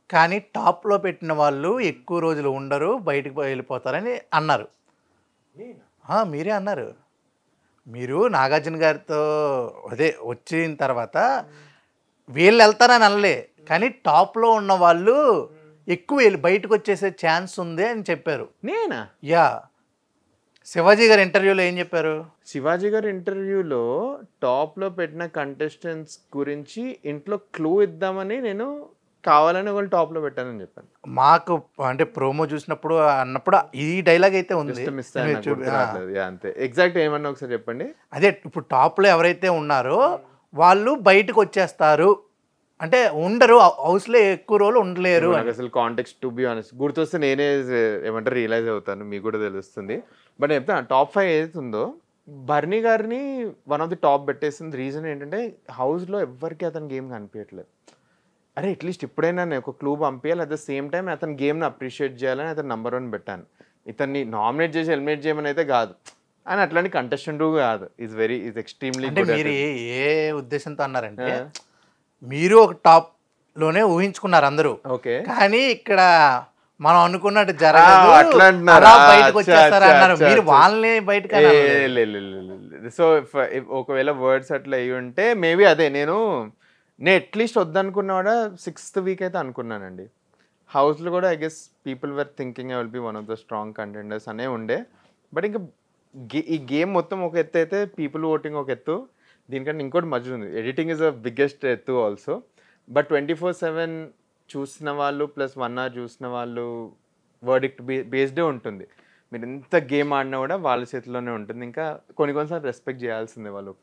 కానీ టాప్‌లో పెట్టిన వాళ్ళు ఎక్కువ రోజులు ఉండరు. బయటికి వెళ్ళిపోతారని అన్నారు. మీరే అన్నారు. మీరు నాగార్జున గారితో అదే వచ్చిన తర్వాత వీళ్ళెళ్తారని అనలే. కానీ టాప్‌లో ఉన్న వాళ్ళు ఎక్కువ బయటకొచ్చేసే ఛాన్స్ ఉంది అని చెప్పారు. నేనా? యాహ్! శివాజీ గారి ఇంటర్వ్యూలో ఏం చెప్పారు? శివాజీ గారి ఇంటర్వ్యూలో టాప్‌లో పెట్టిన కంటెస్టెంట్స్ గురించి ఇంట్లో క్లూ ఇద్దామని నేను కావాలని ఒకళ్ళు టాప్‌లో పెట్టానని చెప్పాను. మాకు అంటే ప్రోమో చూసినప్పుడు అన్నప్పుడు ఈ డైలాగ్ అయితే ఉంది. జస్ట్ మిస్ అయ్యాను, నాకు గుర్తు రావట్లేదు. యాహ్! అంతే. ఎగ్జాక్ట్ ఏమన్నా ఒకసారి చెప్పండి. అదే ఇప్పుడు టాప్‌లో ఎవరైతే ఉన్నారో వాళ్ళు బయటకు వచ్చేస్తారు. అంటే ఉండరు. హౌస్‌లో ఎక్కువ రోజులు ఉండలేరు నాకు అసలు కాంటెక్స్ట్ టు బి ఆనెస్ట్ గుర్తొస్తే నేనే ఏమంటారు రియలైజ్ అవుతాను. మీకు కూడా తెలుస్తుంది. బట్ నేను చెప్తాను టాప్ 5 ఏదైతే ఉందో బర్నీ గారిని వన్ ఆఫ్ ది టాప్ పెట్టేసింది. రీజన్ ఏంటంటే హౌస్‌లో ఎవ్వరికి అతని గేమ్ కనిపించట్లేదు. అరే అట్లీస్ట్ ఇప్పుడైనా నేను ఒక క్లూ పంపించాలి. అట్ ద సేమ్ టైం అతని గేమ్ని అప్రిషియేట్ చేయాలని అతను నంబర్ 1 పెట్టాను. ఇతన్ని నామినేట్ చేసి ఎలిమినేట్ చేయమని అయితే కాదు. అని అట్లాంటి కంటెస్టెంట్ కాదు. ఈజ్ ఎక్స్ట్రీమ్లీ అంటే గుడ్. మీరు ఏ ఉద్దేశంతో అన్నారంటే మీరు ఒక టాప్‌లోనే ఊహించుకున్నారు అందరూ. ఓకే. కానీ ఇక్కడ మనం అనుకున్నట్టు జరగదు. అట్లా అలా బయటకు వచ్చేస్తారు అన్నారు. మీరు వాళ్ళని బయటకు సో ఒకవేళ వర్డ్స్ అట్లా అయ్యి ఉంటే మేబీ అదే నేను అట్లీస్ట్ వద్దనుకున్నా కూడా 6th వీక్ అయితే అనుకున్నానండి. హౌస్లో కూడా I guess people were thinking I will be one of the strong contenders అనే ఉండే. బట్ ఇంకా ఈ గేమ్ మొత్తం ఒక ఎత్తు అయితే పీపుల్ ఓటింగ్ ఒక ఎత్తు, దీనికంటే ఇంకోటి మధ్య ఉంది. ఎడిటింగ్ ఇస్ అ బిగ్గెస్ట్ ఎత్తు ఆల్సో. బట్ 24/7 చూసిన వాళ్ళు ప్లస్ 1 hour చూసిన వాళ్ళు వర్డిక్ట్ బేస్డే ఉంటుంది. మీరు ఎంత గేమ్ ఆడినా కూడా వాళ్ళ చేతిలోనే ఉంటుంది. ఇంకా కొన్నిసార్లు రెస్పెక్ట్ చేయాల్సిందే వాళ్ళు.